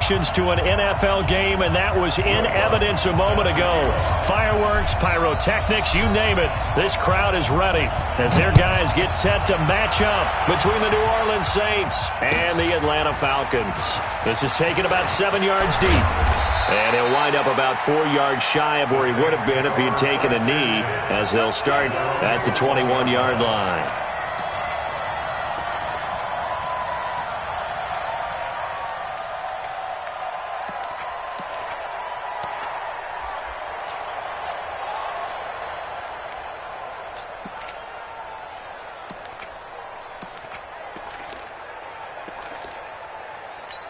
reactions to an NFL game, and that was in evidence a moment ago. Fireworks, pyrotechnics, you name it. This crowd is ready as their guys get set to match up between the New Orleans Saints and the Atlanta Falcons. This is taken about 7 yards deep. And he'll wind up about 4 yards shy of where he would have been if he had taken a knee, as they'll start at the 21-yard line.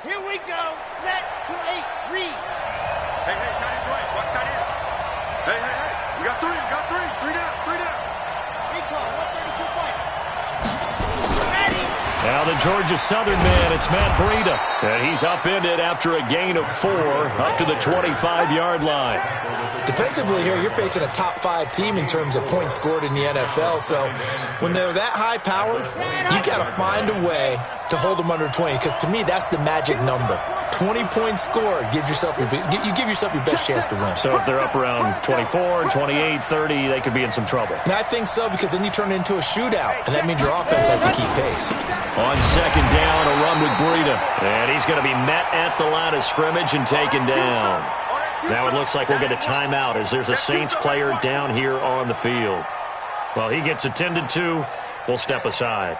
Here we go. Set, play, read. Hey, tight end's right. Watch tight end. Hey. We got three. Three down. Recall, 132 point. Ready. Now the Georgia Southern man, it's Matt Breida. And he's upended after a gain of 4 up to the 25-yard line. Defensively here, you're facing a top 5 team in terms of points scored in the NFL. So when they're that high powered, you got to find a way to hold them under 20, because to me that's the magic number. 20 points scored, you give yourself your best chance to win. So if they're up around 24, 28, 30, they could be in some trouble. And I think so, because then you turn it into a shootout, and that means your offense has to keep pace. On second down, a run with Breida. And he's going to be met at the line of scrimmage and taken down. Now it looks like we'll get a timeout as there's a Saints player down here on the field. Well, he gets attended to. We'll step aside.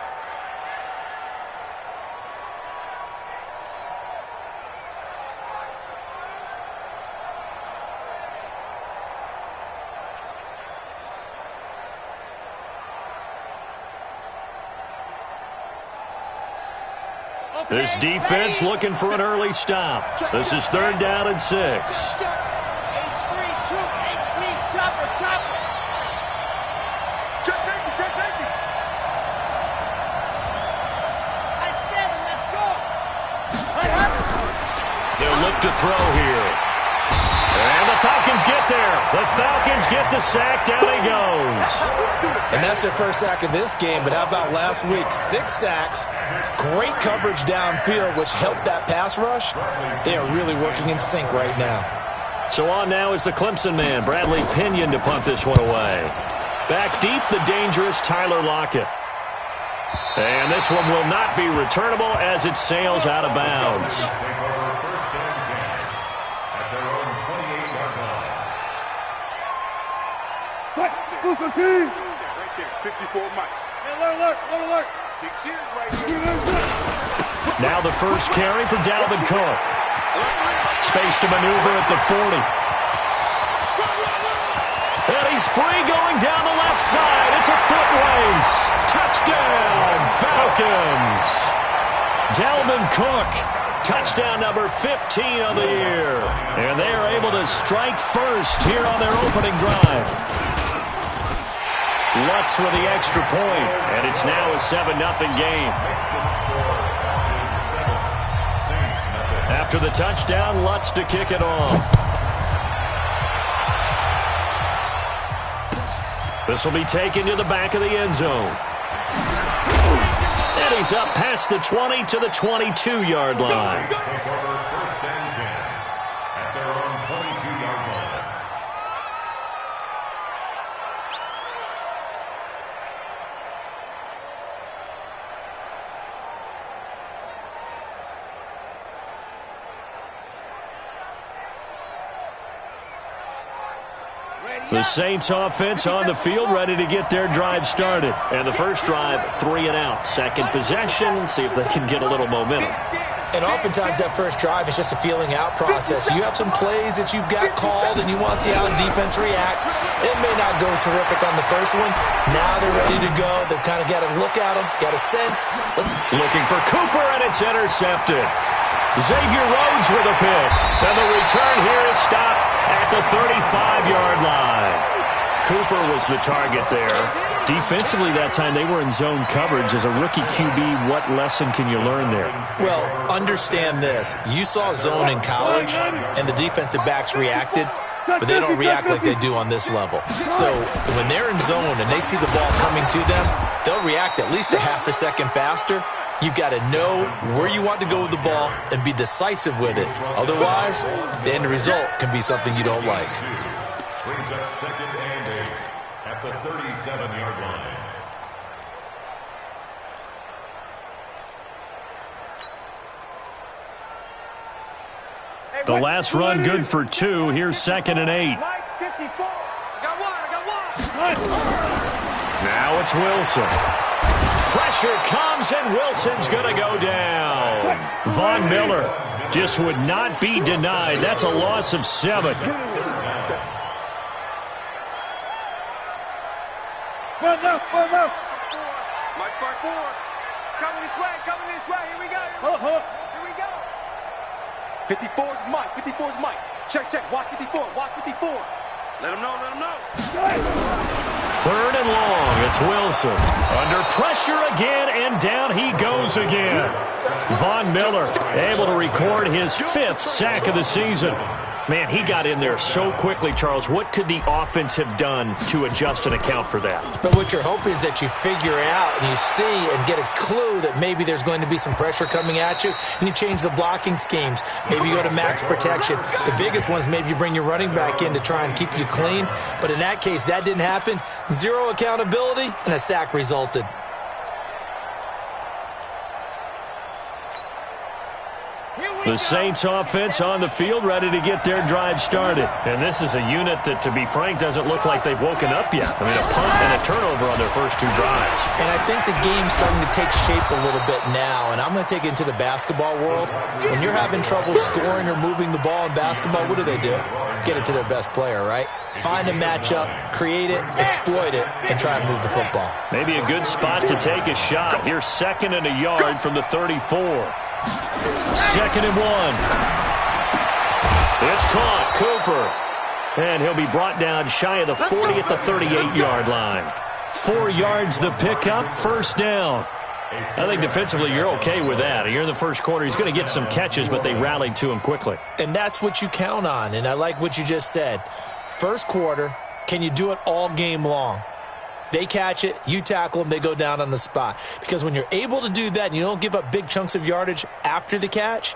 This defense looking for an early stop. This is 3rd down and 6. H3, 2, 18, chopper. Check safety. I 7, let's go. They'll look to throw here. And the Falcons get there. The Falcons get the sack. Down he goes. And that's their first sack of this game, but how about last week? 6 sacks, great coverage downfield, which helped that pass rush. They are really working in sync right now. So on now is the Clemson man, Bradley Pinion, to punt this one away. Back deep, the dangerous Tyler Lockett. And this one will not be returnable as it sails out of bounds. Right there, 54 Mike. Alert. Big series right here. Now the first carry for Dalvin Cook. Space to maneuver at the 40. And he's free going down the left side. It's a foot race. Touchdown, Falcons. Dalvin Cook. Touchdown number 15 of the year. And they are able to strike first here on their opening drive. Lutz with the extra point, and it's now a 7-0 game. After the touchdown, Lutz to kick it off. This will be taken to the back of the end zone. And he's up past the 20 to the 22-yard line. The Saints offense on the field, ready to get their drive started. And the first drive, 3 and out. Second possession, see if they can get a little momentum. And oftentimes that first drive is just a feeling out process. You have some plays that you've got called and you want to see how the defense reacts. It may not go terrific on the first one. Now they're ready to go. They've kind of got to look at them, got a sense. Looking for Cooper, and it's intercepted. Xavier Rhodes with a pick. And the return here is stopped at the 35-yard line. Cooper was the target there. Defensively that time, they were in zone coverage. As a rookie QB, what lesson can you learn there? Well, understand this. You saw zone in college, and the defensive backs reacted, but they don't react like they do on this level. So when they're in zone and they see the ball coming to them, they'll react at least a half a second faster. You've got to know where you want to go with the ball and be decisive with it. Otherwise, the end result can be something you don't like. Brings up 2nd and 8 at the 37-yard line. The last run good for 2. Here's 2nd and 8. Mike, 54. I got one. Now it's Wilson. Pressure comes, and Wilson's going to go down. Von Miller just would not be denied. That's a loss of 7. Mike, 4. It's coming this way. Here we go. Here we go. 54 is Mike. 54 is Mike. Check. Watch 54. Let him know. 3rd and long. It's Wilson. Under pressure again, and down he goes again. Von Miller able to record his 5th sack of the season. Man, he got in there so quickly, Charles. What could the offense have done to adjust and account for that? But what you're hoping is that you figure out and you see and get a clue that maybe there's going to be some pressure coming at you, and you change the blocking schemes. Maybe you go to max protection. The biggest one is maybe you bring your running back in to try and keep you clean. But in that case, that didn't happen. 0 accountability, and a sack resulted. The Saints offense on the field, ready to get their drive started. And this is a unit that, to be frank, doesn't look like they've woken up yet. I mean, a punt and a turnover on their first 2 drives. And I think the game's starting to take shape a little bit now. And I'm going to take it into the basketball world. When you're having trouble scoring or moving the ball in basketball, what do? Get it to their best player, right? Find a matchup, create it, exploit it, and try and move the football. Maybe a good spot to take a shot. Here's 2nd and a yard from the 34. 2nd and 1. It's caught. Cooper. And he'll be brought down shy of the 40 at the 38-yard line. 4 yards the pickup, 1st down. I think defensively you're okay with that. You're in the first quarter. He's going to get some catches, but they rallied to him quickly. And that's what you count on, and I like what you just said. First quarter, can you do it all game long? They catch it, you tackle them, they go down on the spot. Because when you're able to do that and you don't give up big chunks of yardage after the catch,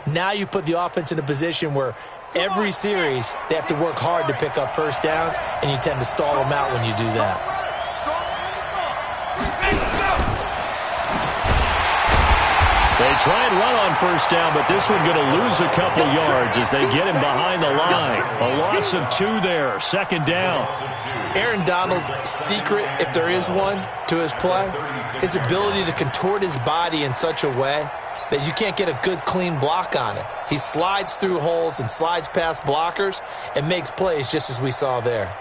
now you put the offense in a position where every series they have to work hard to pick up 1st downs, and you tend to stall them out when you do that. They try and run on 1st down, but this one going to lose a couple yards as they get him behind the line. A loss of 2 there, 2nd down. Aaron Donald's secret, if there is one, to his play, his ability to contort his body in such a way that you can't get a good, clean block on it. He slides through holes and slides past blockers and makes plays just as we saw there.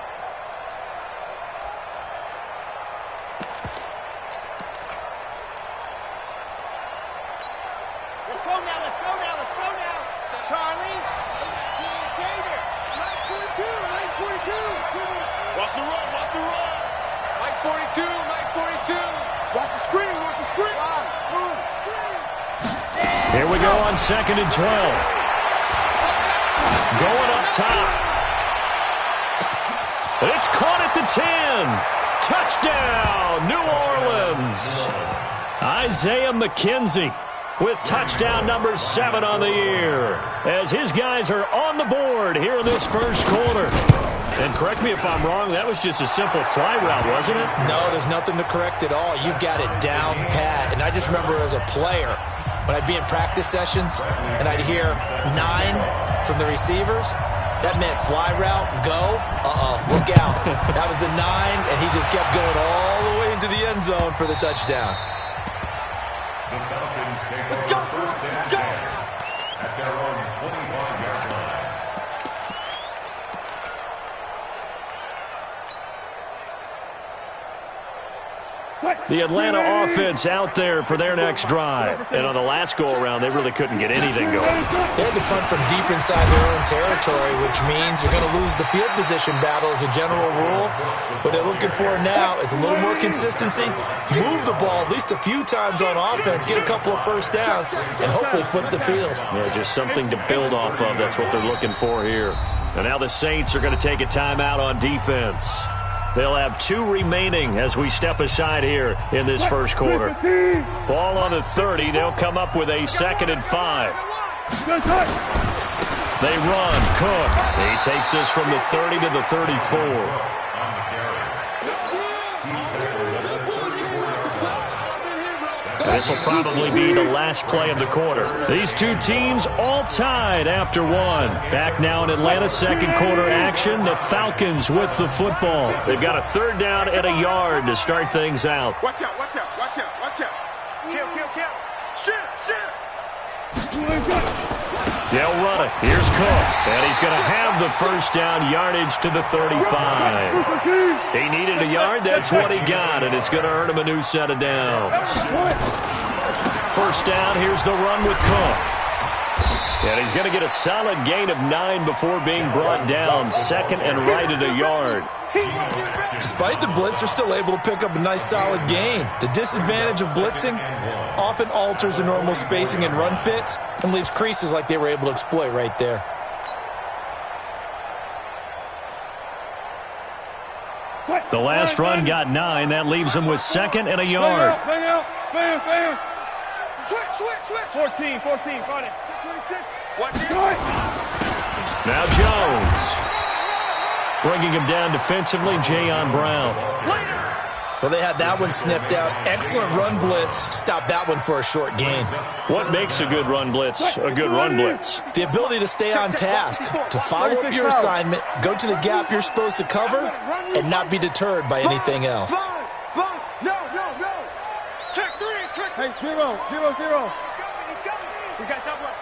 Let's go now. Charlie, 18 Gator. 942. Watch the run. Mike 42. Watch the screen. Here we go on 2nd and 12. Going up top. It's caught at the 10. Touchdown, New Orleans. Isaiah McKenzie with touchdown number 7 on the year, as his guys are on the board here in this first quarter. And correct me if I'm wrong, that was just a simple fly route, wasn't it? No, there's nothing to correct at all. You've got it down pat. And I just remember as a player, when I'd be in practice sessions and I'd hear 9 from the receivers, that meant fly route, go, look out. That was the 9, and he just kept going all the way into the end zone for the touchdown. The Falcons take over 1st and 10 at their own 25-yard line. The Atlanta offense out there for their next drive. And on the last go-around, they really couldn't get anything going. They had to punt from deep inside their own territory, which means you're going to lose the field position battle as a general rule. What they're looking for now is a little more consistency, move the ball at least a few times on offense, get a couple of 1st downs, and hopefully flip the field. Yeah, just something to build off of. That's what they're looking for here. And now the Saints are going to take a timeout on defense. They'll have 2 remaining as we step aside here in this first quarter. Ball on the 30. They'll come up with a 2nd and 5. They run. Cook. He takes this from the 30 to the 34. This will probably be the last play of the quarter. These two teams all tied after 1. Back now in Atlanta, second quarter action. The Falcons with the football. They've got a 3rd down and a yard to start things out. Watch out, watch out, watch out, watch out. Kill. Shoot. They'll run it. Here's Cook. And he's going to have the 1st down, yardage to the 35. He needed a yard. That's what he got, and it's going to earn him a new set of downs. 1st down. Here's the run with Cook. And he's going to get a solid gain of 9 before being brought down. 2nd and right at a yard. Despite the blitz, they're still able to pick up a nice solid gain. The disadvantage of blitzing often alters the normal spacing and run fits and leaves creases like they were able to exploit right there. The last run got 9. That leaves him with 2nd and a yard. Bam. Switch. 14, got it. 26. Watch it. Now Jones. Bringing him down defensively, Jayon Brown. Well, they had that one sniffed out. Excellent run blitz. Stop that one for a short gain. What makes a good run blitz a good run blitz? The ability to stay on task, to follow up your assignment, go to the gap you're supposed to cover, and not be deterred by anything else. No. Check 3. Hey, hero. We got double up.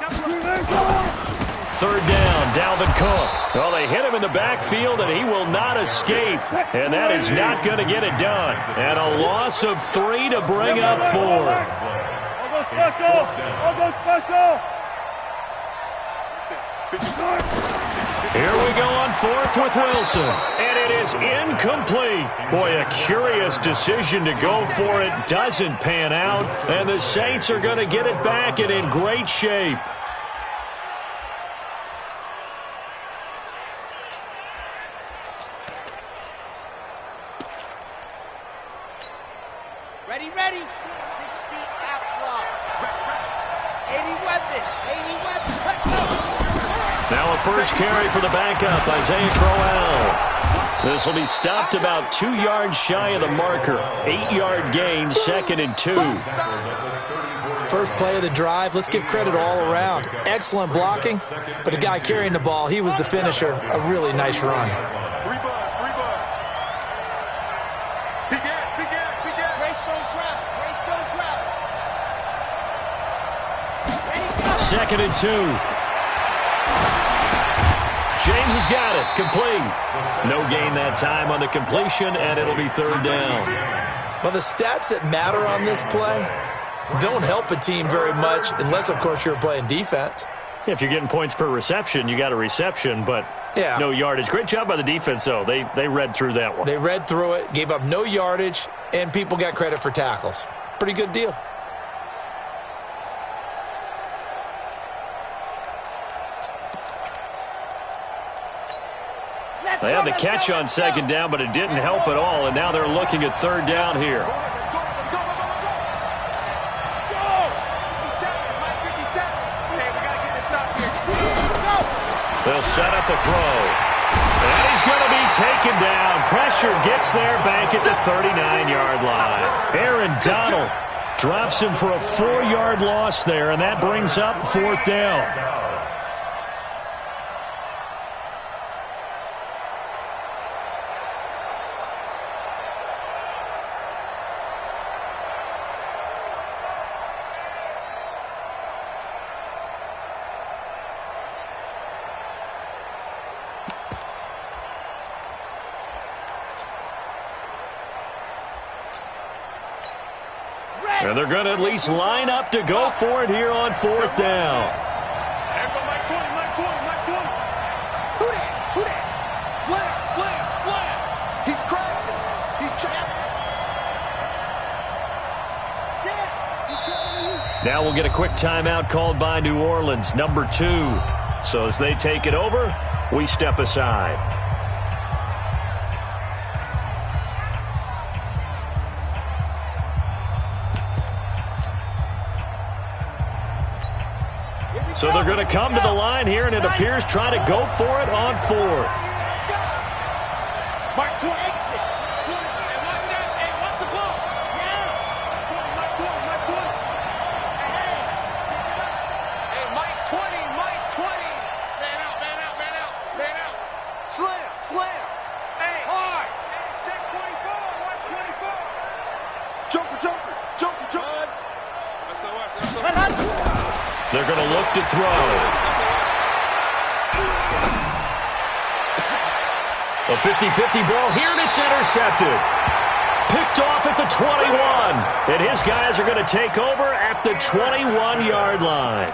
3rd down, Dalvin Cook. Well, they hit him in the backfield, and he will not escape. And that is not going to get it done. And a loss of 3 to bring up 4th. Here we go on 4th with Wilson. And it is incomplete. Boy, a curious decision to go for it. Doesn't pan out. And the Saints are going to get it back and in great shape. Ready. 60 out block. 80 weapon. Let's go. Now a first carry for the backup, Isaiah Crowell. This will be stopped about 2 yards shy of the marker. 8-yard gain, 2nd and 2. First play of the drive, let's give credit all around. Excellent blocking, but the guy carrying the ball, he was the finisher. A really nice run. 3 bucks. Second and 2. James has got it. Complete. No gain that time on the completion, and it'll be 3rd down. Well, the stats that matter on this play don't help a team very much unless, of course, you're playing defense. If you're getting points per reception, you got a reception, but no yardage. Great job by the defense, though. They read through that one. They read through it, gave up no yardage, and people got credit for tackles. Pretty good deal. They had the catch on 2nd down, but it didn't help at all, and now they're looking at 3rd down here. They'll set up a throw. And he's going to be taken down. Pressure gets there back at the 39-yard line. Aaron Donald drops him for a 4-yard loss there, and that brings up 4th down. And they're going to at least line up to go for it here on 4th down. Who that? Slam. He's crashing. He's trapped. Now we'll get a quick timeout called by New Orleans, number 2. So as they take it over, we step aside. So they're going to come to the line here, and it appears trying to go for it on fourth. Mark to exit. Hey, what's the ball? Yeah. Mike 20. Hey, Mike 20. Man out. Slam. Hey. Hard. Check 24. Watch 24. Jumper. They're going to look to throw. A 50-50 ball here, and it's intercepted. Picked off at the 21. And his guys are going to take over at the 21-yard line.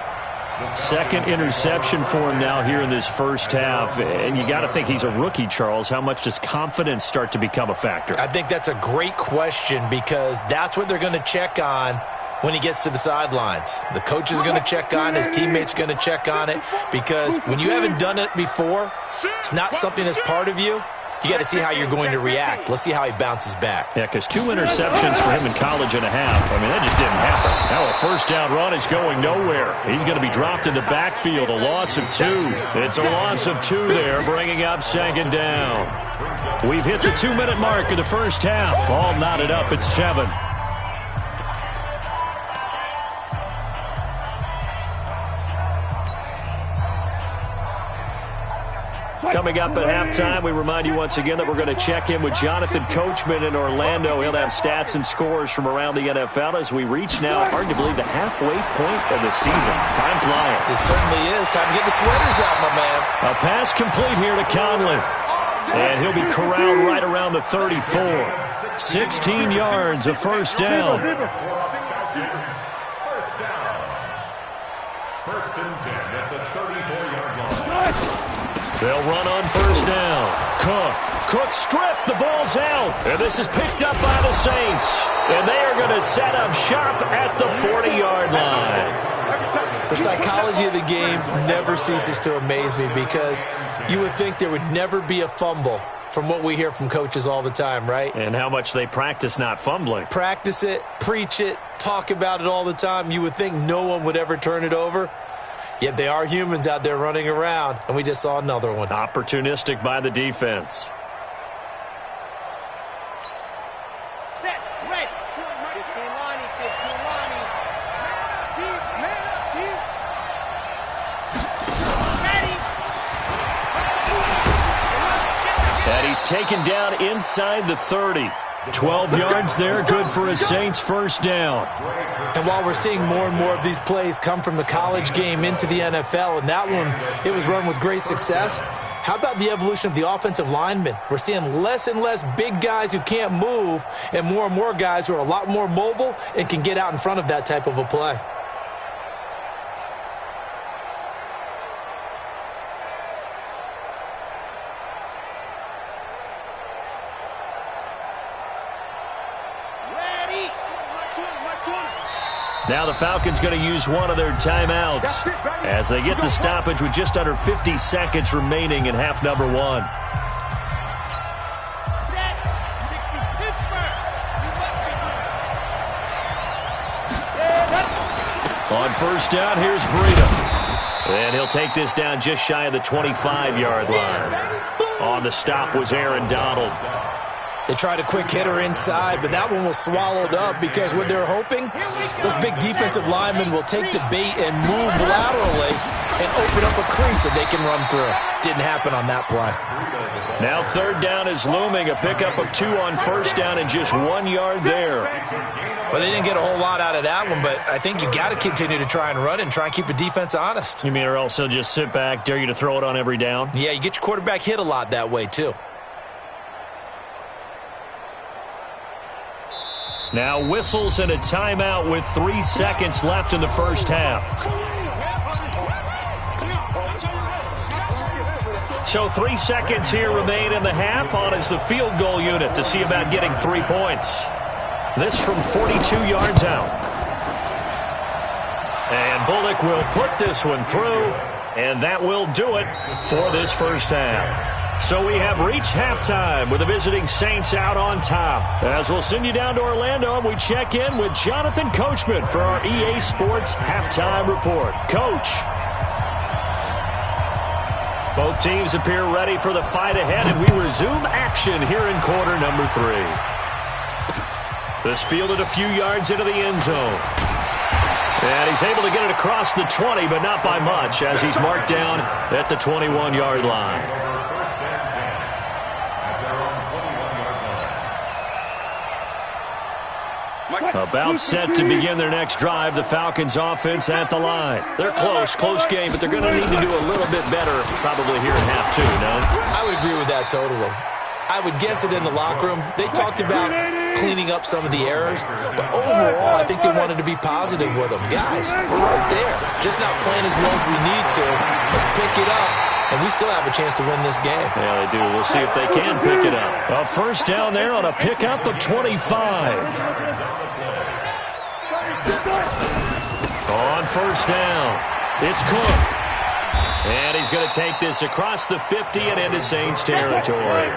Second interception for him now here in this first half. And you got to think he's a rookie, Charles. How much does confidence start to become a factor? I think that's a great question because that's what they're going to check on when he gets to the sidelines. The coach is going to check on, his teammates going to check on it, because when you haven't done it before, it's not something that's part of you. You got to see how you're going to react. Let's see how he bounces back. Yeah, because 2 interceptions for him in college and a half. I mean, that just didn't happen. Now a first down run is going nowhere. He's going to be dropped in the backfield. A loss of 2. It's a loss of 2 there, bringing up second down. We've hit the 2-minute mark of the first half. All knotted up at 7. Coming up at halftime, we remind you once again that we're going to check in with Jonathan Coachman in Orlando. He'll have stats and scores from around the NFL as we reach now, hard to believe, the halfway point of the season. Time flying. It certainly is. Time to get the sweaters out, my man. A pass complete here to Conley. And he'll be corralled right around the 34. 16 yards, a first down. First and 10 at the 34-yard line. They'll run on first down. Cook stripped. The ball's out. And this is picked up by the Saints. And they are going to set up shop at the 40-yard line. The psychology of the game never ceases to amaze me because you would think there would never be a fumble from what we hear from coaches all the time, right? And how much they practice not fumbling. Practice it, preach it, talk about it all the time. You would think no one would ever turn it over. Yet they are humans out there running around, and we just saw another one. Opportunistic by the defense. Set, ready. 15 Lonnie. Man up, deep. Ready. And he's taken down inside the 30. 12 yards there, good for a Saints first down. And while we're seeing more and more of these plays come from the college game into the NFL, and that one, it was run with great success, how about the evolution of the offensive linemen? We're seeing less and less big guys who can't move and more guys who are a lot more mobile and can get out in front of that type of a play. Now the Falcons going to use one of their timeouts as they get the stoppage with just under 50 seconds remaining in half number 1. Set. 60 Pittsburgh. On first down, here's Breida. And he'll take this down just shy of the 25-yard line. On the stop was Aaron Donald. They tried a quick hitter inside, but that one was swallowed up because what they're hoping, those big defensive linemen will take the bait and move laterally and open up a crease that they can run through. Didn't happen on that play. Now third down is looming. A pickup of 2 on first down and just 1 yard there. Well, they didn't get a whole lot out of that one, but I think you got to continue to try and run and try and keep the defense honest. You mean or else they'll just sit back, dare you to throw it on every down? Yeah, you get your quarterback hit a lot that way, too. Now whistles and a timeout with 3 seconds left in the first half. So 3 seconds here remain in the half on as the field goal unit to see about getting 3 points. This from 42 yards out. And Bullock will put this one through, and that will do it for this first half. So we have reached halftime with the visiting Saints out on top. As we'll send you down to Orlando, and we check in with Jonathan Coachman for our EA Sports Halftime Report. Coach, Both teams appear ready for the fight ahead, and we resume action here in quarter number 3. This fielded a few yards into the end zone. And he's able to get it across the 20, but not by much, as he's marked down at the 21-yard line. About set to begin their next drive, the Falcons offense at the line. They're close game, but they're going to need to do a little bit better probably here in half 2, no? I would agree with that totally. I would guess it in the locker room. They talked about cleaning up some of the errors, but overall, I think they wanted to be positive with them. Guys, we're right there. Just not playing as well as we need to. Let's pick it up, and we still have a chance to win this game. Yeah, they do. We'll see if they can pick it up. A first down there on a pickup of 25. On first down, it's Cook. And he's going to take this across the 50 and into Saints territory.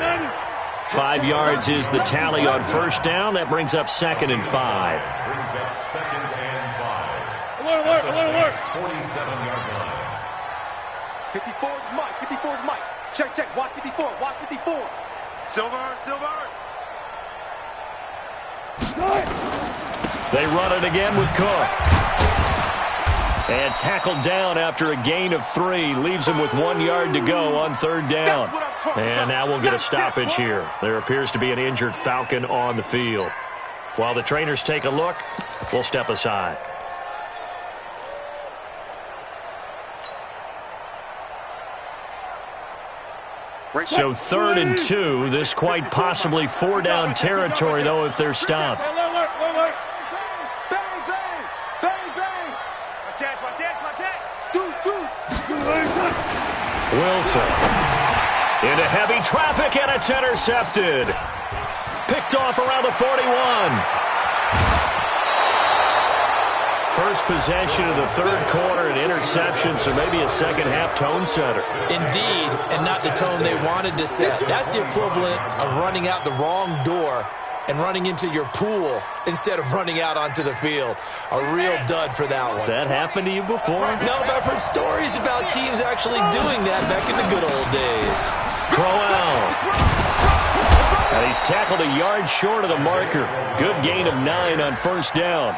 5 yards is the tally on first down. That brings up 2nd and 5. Brings up 2nd and 5. Alert. 47-yard line. 54 is Mike. 54 is Mike. Check. Watch 54. Watch 54. Silver. They run it again with Cook. And tackled down after a gain of 3. Leaves him with 1 yard to go on third down. And now we'll get a stoppage here. There appears to be an injured Falcon on the field. While the trainers take a look, we'll step aside. So 3rd and 2. This quite possibly 4-down territory, though, if they're stopped. Wilson into heavy traffic, and it's intercepted. Picked off around the 41. First possession of the third quarter, an interception, so maybe a second-half tone setter. Indeed, and not the tone they wanted to set. That's the equivalent of running out the wrong door and running into your pool instead of running out onto the field. A real dud for that one. Has that happened to you before? No, but I've heard stories about teams actually doing that back in the good old days. Crowell. And he's tackled a yard short of the marker. Good gain of 9 on first down.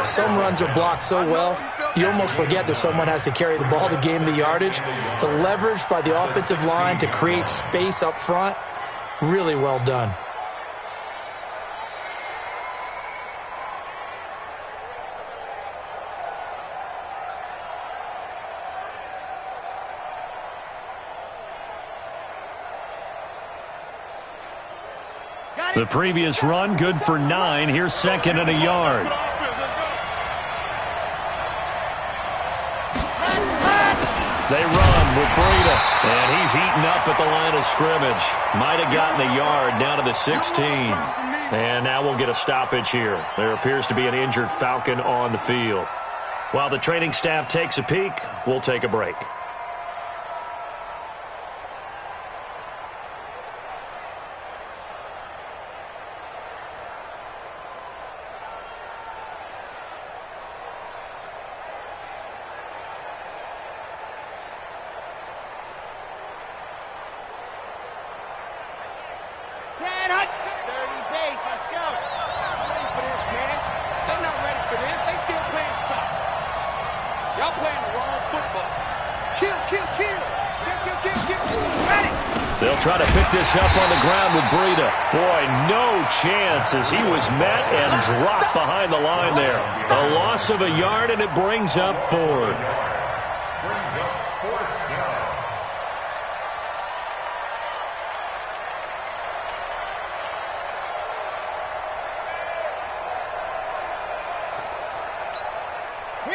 Some runs are blocked so well, you almost forget that someone has to carry the ball to gain the yardage. The leverage by the offensive line to create space up front, really well done. The previous run, good for 9. Here's 2nd and a yard. They run with Breida, and he's eaten up at the line of scrimmage. Might have gotten a yard down to the 16. And now we'll get a stoppage here. There appears to be an injured Falcon on the field. While the training staff takes a peek, we'll take a break. They'll try to pick this up on the ground with Breida. Boy, no chance as he was met and dropped behind the line there. A loss of a yard, and it brings up 4th.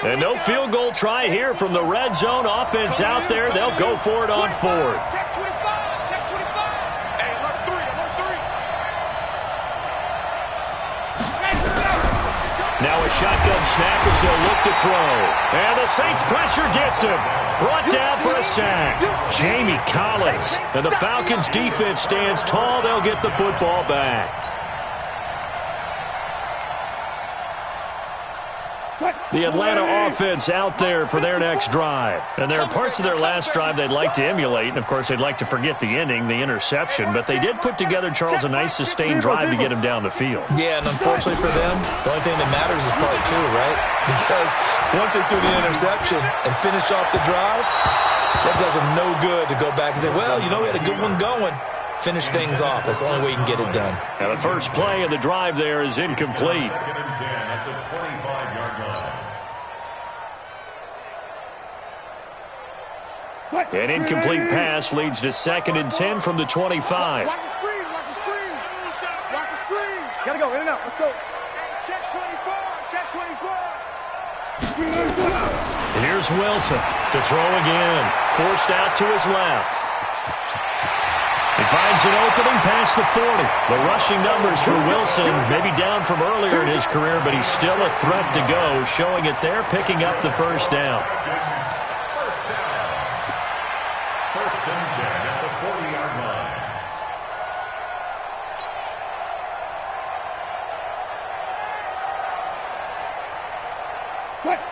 And no field goal try here from the red zone. Offense out there. They'll go for it on 4th. Now a shotgun snap as they'll look to throw. And the Saints pressure gets him. Brought down for a sack. Jamie Collins. And the Falcons defense stands tall. They'll get the football back. The Atlanta offense out there for their next drive. And there are parts of their last drive they'd like to emulate. And, of course, they'd like to forget the ending, the interception. But they did put together, Charles, a nice sustained drive to get him down the field. Yeah, and unfortunately for them, the only thing that matters is part two, right? Because once they threw the interception and finished off the drive, that does them no good to go back and say, well, you know, we had a good one going. Finish things off. That's the only way you can get it done. And the first play of the drive there is incomplete. 2nd and 10 at the 25-yard line. An incomplete pass leads to 2nd and 10 from the 25. Watch the screen. Watch the screen. Watch the screen. Gotta go. In and out. Let's go. Check 24. Check 24. And here's Wilson to throw again. Forced out to his left. He finds an opening past the 40. The rushing numbers for Wilson maybe down from earlier in his career, but he's still a threat to go, showing it there, picking up the first down. First and 10 at the 40-yard line.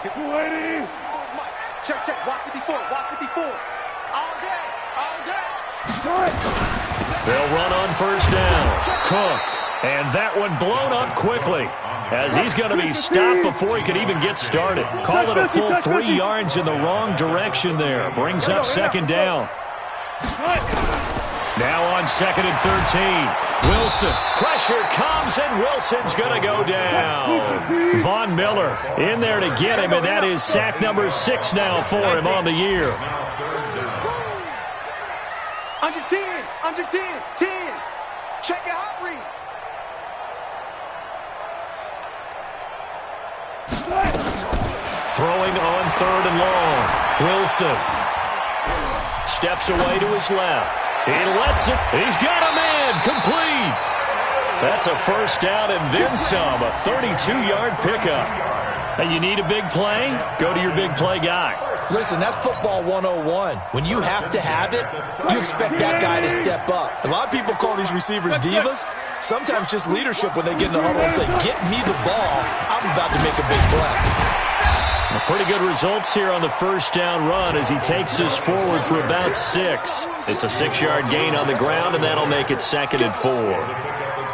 Get ready. Check, check. Watch 54. Watch 54. All day. All day. They'll run on first down. Cook. And that one blown up quickly as he's going to be stopped before he could even get started. Call it a full 3 yards in the wrong direction there. Brings up 2nd down. Now on 2nd and 13. Wilson. Pressure comes, and Wilson's going to go down. Von Miller in there to get him, and that is sack number 6 now for him on the year. Under 10. Under 10. 10. Check your hot read. Throwing on 3rd and long. Wilson steps away to his left. He lets it. He's got a man. Complete. That's a first down and then some. A 32-yard pickup. Hey, you need a big play? Go to your big play guy. Listen, that's football 101. When you have to have it, you expect that guy to step up. A lot of people call these receivers divas. Sometimes just leadership when they get in the huddle and say, get me the ball. I'm about to make a big play. Pretty good results here on the first down run as he takes us forward for about 6. It's a 6-yard gain on the ground, and that'll make it 2nd and 4.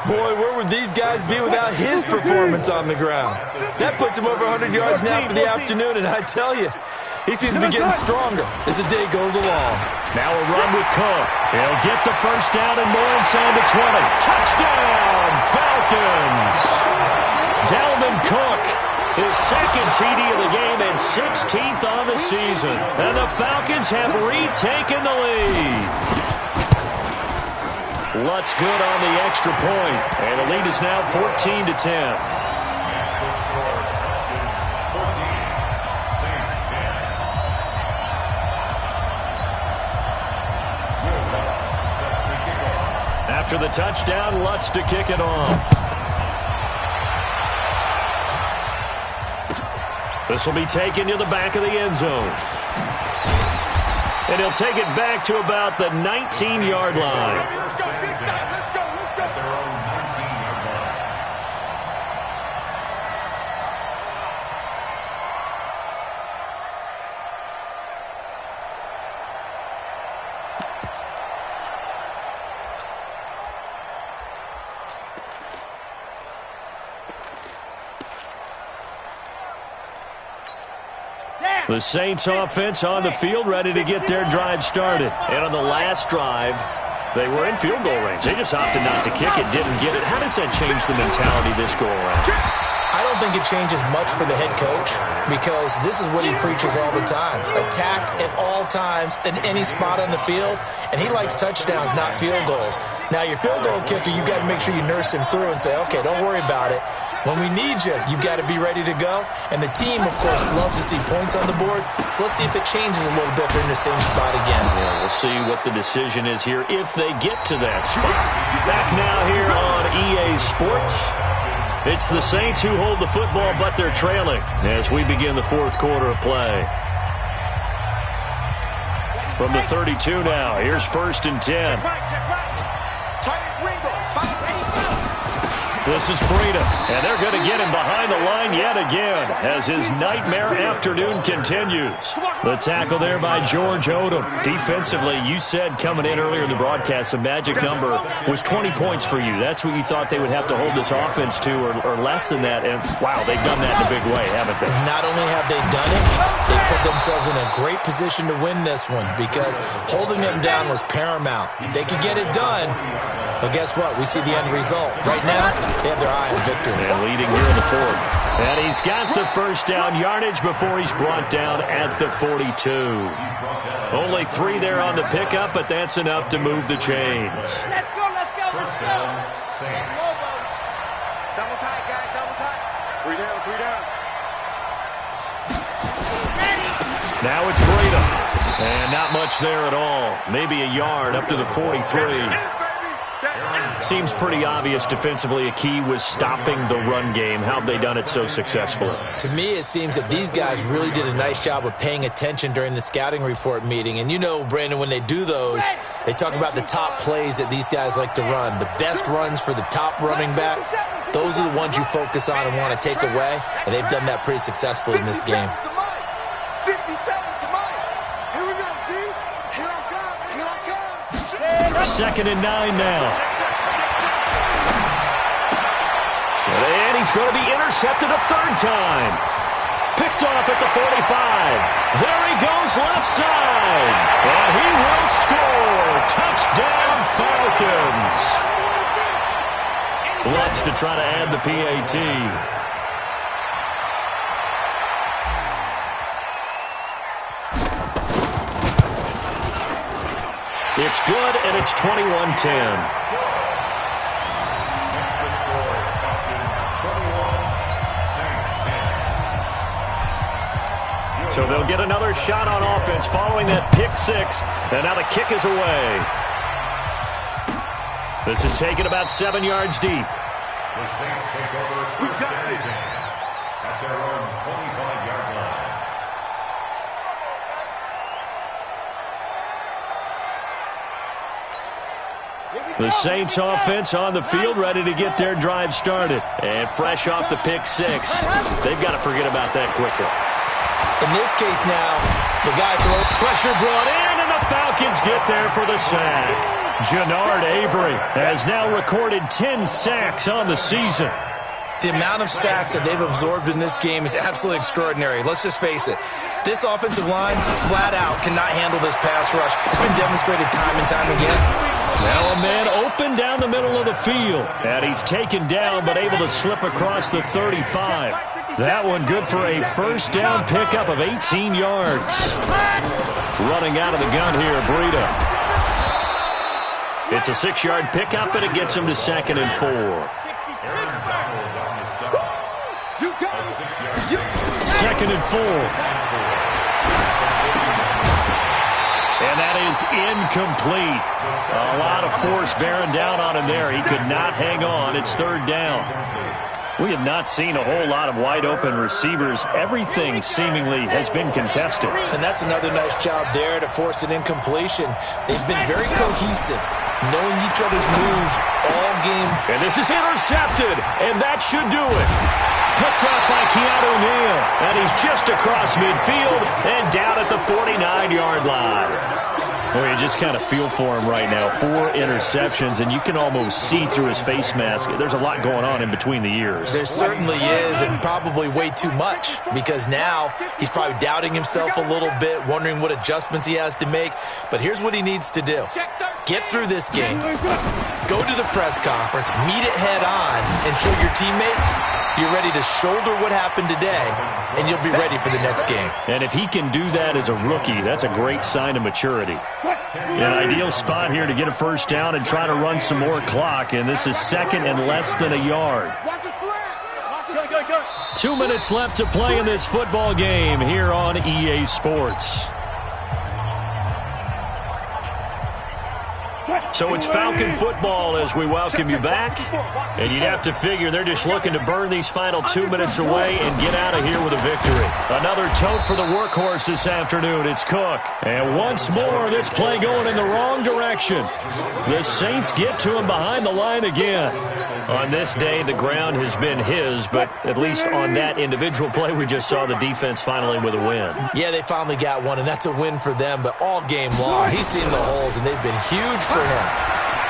Boy, where would these guys be without his performance on the ground? That puts him over 100 yards now for the afternoon, and I tell you, he seems to be getting stronger as the day goes along. Now a run with Cook. He'll get the first down and more inside the 20. Touchdown, Falcons! Dalvin Cook, his 2nd TD of the game and 16th on the season. And the Falcons have retaken the lead. Lutz good on the extra point. And the lead is now 14-10. After the touchdown, Lutz to kick it off. This will be taken to the back of the end zone. And he'll take it back to about the 19-yard line. Let's go, big stop. Let's go, let's go. Their own 19-yard line. The Saints offense on the field ready to get their drive started. And on the last drive, they were in field goal range. They just opted not to kick it, didn't get it. How does that change the mentality this go around? I don't think it changes much for the head coach because this is what he preaches all the time. Attack at all times in any spot on the field, and he likes touchdowns, not field goals. Now, your field goal kicker, you got to make sure you nurse him through and say, okay, don't worry about it. When we need you, you've got to be ready to go. And the team, of course, loves to see points on the board. So let's see if it changes a little bit. They're in the same spot again. Yeah, we'll see what the decision is here if they get to that spot. Back now here on EA Sports. It's the Saints who hold the football, but they're trailing as we begin the 4th quarter of play. From the 32 now, here's 1st and 10. Check right. Tight end Ringo. Tight end 85. This is Breida, and they're going to get him behind the line yet again as his nightmare afternoon continues. The tackle there by George Odom. Defensively, you said coming in earlier in the broadcast, the magic number was 20 points for you. That's what you thought they would have to hold this offense to, or less than that. And, wow, they've done that in a big way, haven't they? Not only have they done it, they've put themselves in a great position to win this one because holding them down was paramount. If they could get it done, well, guess what? We see the end result. Right now, they have their eye on victory. And leading here in the fourth. And he's got the first down yardage before he's brought down at the 42. Only 3 there on the pickup, but that's enough to move the chains. Let's go, let's go, let's go. Double tight, guys, double tight. 3 down, 3 down. Now it's Breida. And not much there at all. Maybe a yard up to the 43. Seems pretty obvious defensively a key was stopping the run game. How have they done it so successfully? To me, it seems that these guys really did a nice job of paying attention during the scouting report meeting. And you know, Brandon, when they do those, they talk about the top plays that these guys like to run. The best runs for the top running back, those are the ones you focus on and want to take away. And they've done that pretty successfully in this game. 2nd and 9 now. And he's going to be intercepted a 3rd time. Picked off at the 45. There he goes left side. And he will score. Touchdown Falcons. Lutz to try to add the PAT. It's good, and it's 21-10. So they'll get another shot on offense following that pick 6, and now the kick is away. This is taken about 7 yards deep. The Saints take over first and 10 at their own 25-yard line. The Saints offense on the field, ready to get their drive started. And fresh off the pick 6. They've got to forget about that quicker. In this case now, the guy throws. Pressure brought in, and the Falcons get there for the sack. Jannard Avery has now recorded 10 sacks on the season. The amount of sacks that they've absorbed in this game is absolutely extraordinary. Let's just face it. This offensive line, flat out, cannot handle this pass rush. It's been demonstrated time and time again. Now a man open down the middle of the field. And he's taken down, but able to slip across the 35. That one good for a first down pickup of 18 yards. Running out of the gun here, Breida. It's a 6-yard pickup, and it gets him to 2nd and 4. 2nd and 4. And that is incomplete. A lot of force bearing down on him there. He could not hang on. It's 3rd down. We have not seen a whole lot of wide-open receivers. Everything seemingly has been contested. And that's another nice job there to force an incompletion. They've been very cohesive, knowing each other's moves all game. And this is intercepted, and that should do it. Picked up by Keanu Neal, and he's just across midfield and down at the 49-yard line. Well, you just kind of feel for him right now. 4 interceptions, and you can almost see through his face mask. There's a lot going on in between the ears. There certainly is, and probably way too much, because now he's probably doubting himself a little bit, wondering what adjustments he has to make. But here's what he needs to do. Get through this game, go to the press conference, meet it head on, and show your teammates you're ready to shoulder what happened today, and you'll be ready for the next game. And if he can do that as a rookie, that's a great sign of maturity. An ideal spot here to get a first down and try to run some more clock, and this is 2nd and less than a yard. 2 minutes left to play in this football game here on EA Sports. So it's Falcon football as we welcome you back. And you'd have to figure they're just looking to burn these final 2 minutes away and get out of here with a victory. Another tote for the workhorse this afternoon. It's Cook. And once more, this play going in the wrong direction. The Saints get to him behind the line again. On this day, the ground has been his, but at least on that individual play, we just saw the defense finally with a win. Yeah, they finally got one, and that's a win for them, but all game long, he's seen the holes, and they've been huge for him.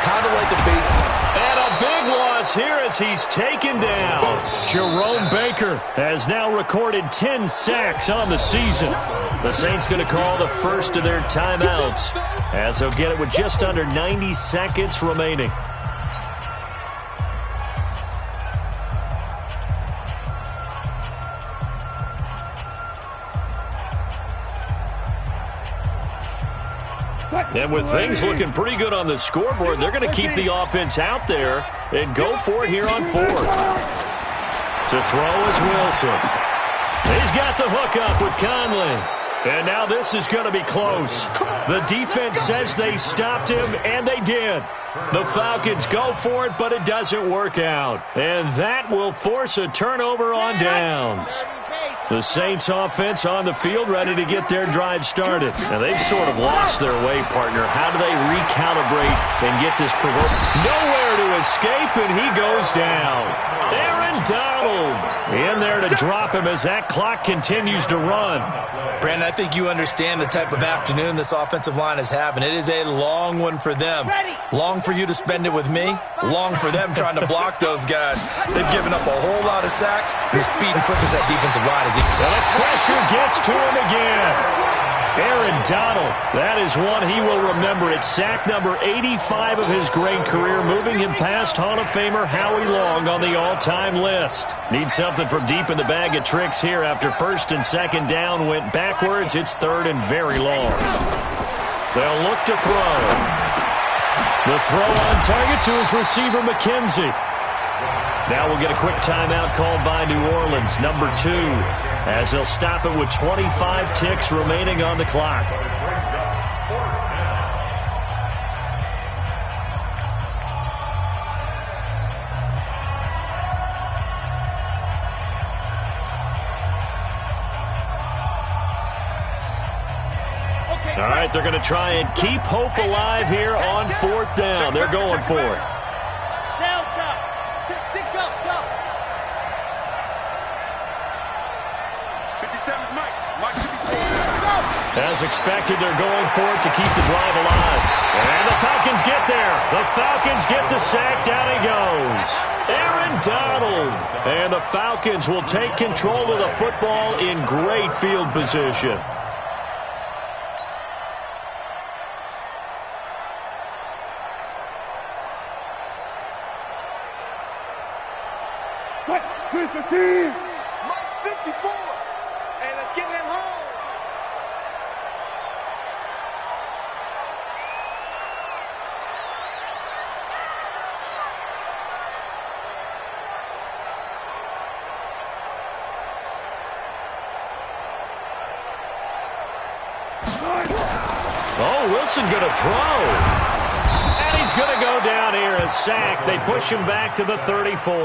Kind of like a baseball. And a big loss here as he's taken down. Jerome Baker has now recorded 10 sacks on the season. The Saints going to call the first of their timeouts as they'll get it with just under 90 seconds remaining. And with things looking pretty good on the scoreboard, they're going to keep the offense out there and go for it here on fourth. To throw is Wilson. He's got the hook up with Conley. And now this is going to be close. The defense says they stopped him, and they did. The Falcons go for it, but it doesn't work out. And that will force a turnover on downs. The Saints offense on the field ready to get their drive started. Now they've sort of lost their way, partner. How do they recalibrate and get this provoked? Nowhere to escape, and he goes down. Aaron Donald in there to drop him as that clock continues to run. Brandon, I think you understand the type of afternoon this offensive line is having. It is a long one for them. Long for you to spend it with me. Long for them trying to block those guys. They've given up a whole lot of sacks, and the speed and quickness that defensive line is. And the pressure gets to him again. Aaron Donald, that is one he will remember. It's sack number 85 of his great career, moving him past Hall of Famer Howie Long on the all-time list. Needs something from deep in the bag of tricks here after first and second down went backwards. It's third and very long. They'll look to throw. The throw on target to his receiver, McKenzie. Now we'll get a quick timeout called by New Orleans, number 2, as they'll stop it with 25 ticks remaining on the clock. All right, they're going to try and keep hope alive here on fourth down. They're going for it. As expected, they're going for it to keep the drive alive. And the Falcons get there. The Falcons get the sack. Down he goes. Aaron Donald. And the Falcons will take control of the football in great field position. Mark 54. Hey, let's get that home. Oh, Wilson going to throw. And he's going to go down here, a sack. They push him back to the 34.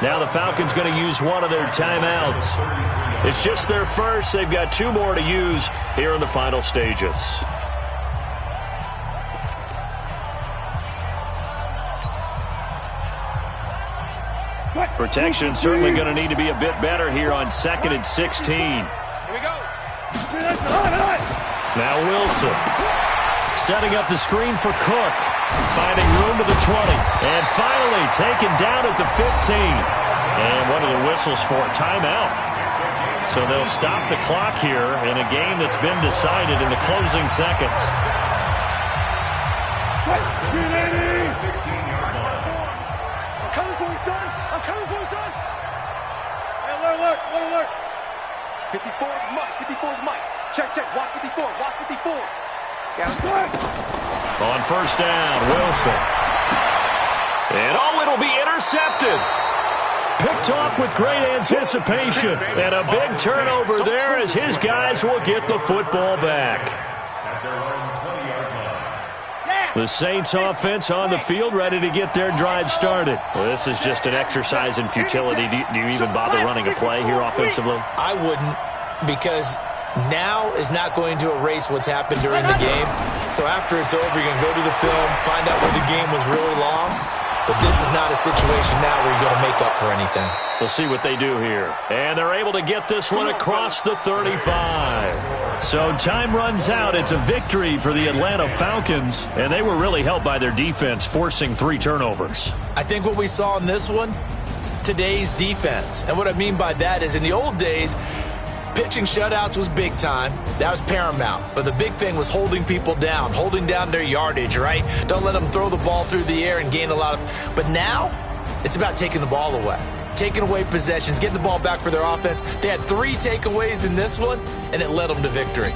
Now the Falcons going to use one of their timeouts. It's just their first. They've got 2 more to use here in the final stages. Protection certainly going to need to be a bit better here on 2nd and 16. Here we go. Now Wilson setting up the screen for Cook, finding room to the 20, and finally taken down at the 15. And what are the whistles for? Timeout. So they'll stop the clock here in a game that's been decided in the closing seconds. I'm coming for you, son. I'm coming for you, son. Hey, alert. 54 is Mike. 54 is Mike. Check. Watch 54. Watch 54. Yeah, let's go. On first down, Wilson. And it'll be intercepted. Picked off with great anticipation. And a big turnover there as his guys will get the football back. The Saints offense on the field ready to get their drive started. Well, this is just an exercise in futility. Do you even bother running a play here offensively? I wouldn't, because now is not going to erase what's happened during the game. So after it's over, you're going to go to the film, find out where the game was really lost. But this is not a situation now where you're going to make up for anything. We'll see what they do here. And they're able to get this one across the 35. So time runs out. It's a victory for the Atlanta Falcons, and they were really helped by their defense, forcing 3 turnovers. I think what we saw in this one, today's defense. And what I mean by that is in the old days, pitching shutouts was big time. That was paramount. But the big thing was holding people down, holding down their yardage, right? Don't let them throw the ball through the air and gain a lot of... But now, it's about taking the ball away. Taking away possessions, getting the ball back for their offense. They had 3 takeaways in this one, and it led them to victory.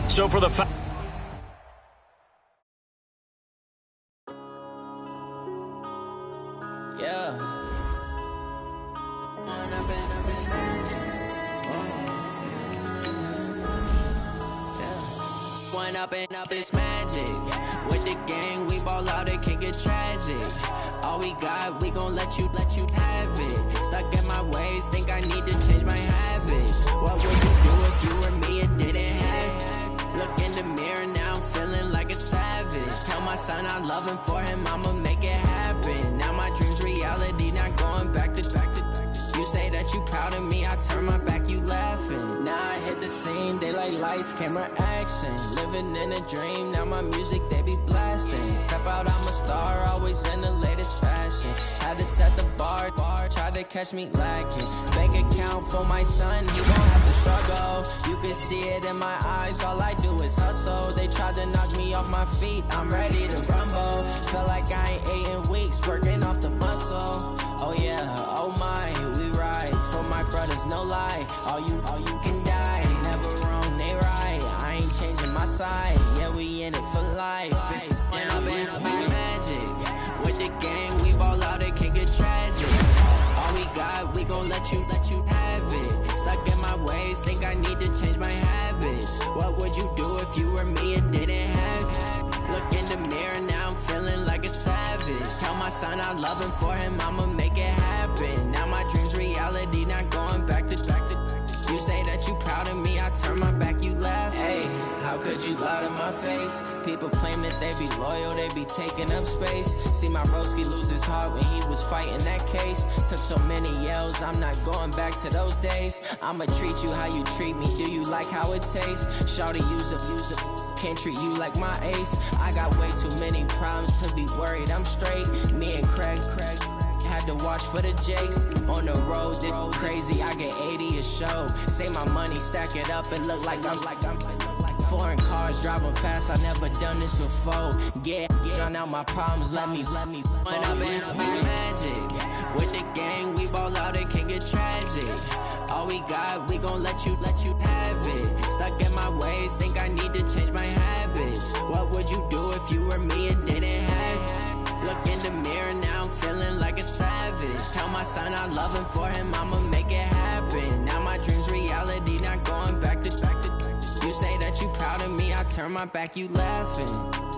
So for the... Up it's magic. With the gang, we ball out, it can get tragic. All we got, we gon' let you have it. Stuck in my ways, think I need to change my habits. What would you do if you were me and didn't have it? Look in the mirror, now I'm feeling like a savage. Tell my son I love him, for him I'ma make it happen. Now my dream's reality, not going back to. You say that you proud of me, I turn my back, you laughing. Now I hit the scene, they like lights, camera, action. Living in a dream, now my music, they be blasting. Step out, I'm a star, always in the latest fashion. Had to set the bar, try to catch me lacking. Bank account for my son, he won't have to struggle. You can see it in my eyes, all I do is hustle. They tried to knock me off my feet, I'm ready to rumble. Feel like I ain't ate in weeks, working off the muscle. Oh yeah, oh my, we ride for my brothers, no lie. All you can die, never wrong, they right. I ain't changing my side, yeah, we in it for life. And I've been up it's magic. With the gang, we ball out, it can get tragic. All we got, we gon' let you have it. Stuck in my ways, think I need to change my habits. What would you do if you were me and didn't have it? Look in the mirror, now I'm feeling like a savage. Tell my son I love him, for him I'ma make it happen. Now my dream's reality, not going back to. You say that you proud of me, I turn my back, you laugh. Hey, how could you lie to my face? People claim that they be loyal, they be taking up space. See my broski lose his heart when he was fighting that case. Took so many yells, I'm not going back to those days. I'ma treat you how you treat me, do you like how it tastes? Shawty, use it, can't treat you like my ace. I got way too many problems to be worried, I'm straight. Me and Craig had to watch for the Jakes. On the road, this crazy, I get 80 a show. Say my money, stack it up, it look like I'm foreign cars, driving fast, I never done this before. Yeah, drown out my problems, let me When I've been up it's magic. With the gang, we ball out, it can get tragic. All we got, we gon' let you have it. Stuck in my ways, think I need to change my habits. What would you do if you were me and didn't have it? Look in the mirror, now I'm feeling like a savage. Tell my son I love him, for him I'ma make it happen. Now my dream's reality, not going back to. You say that you proud of me, I turn my back, you laughing.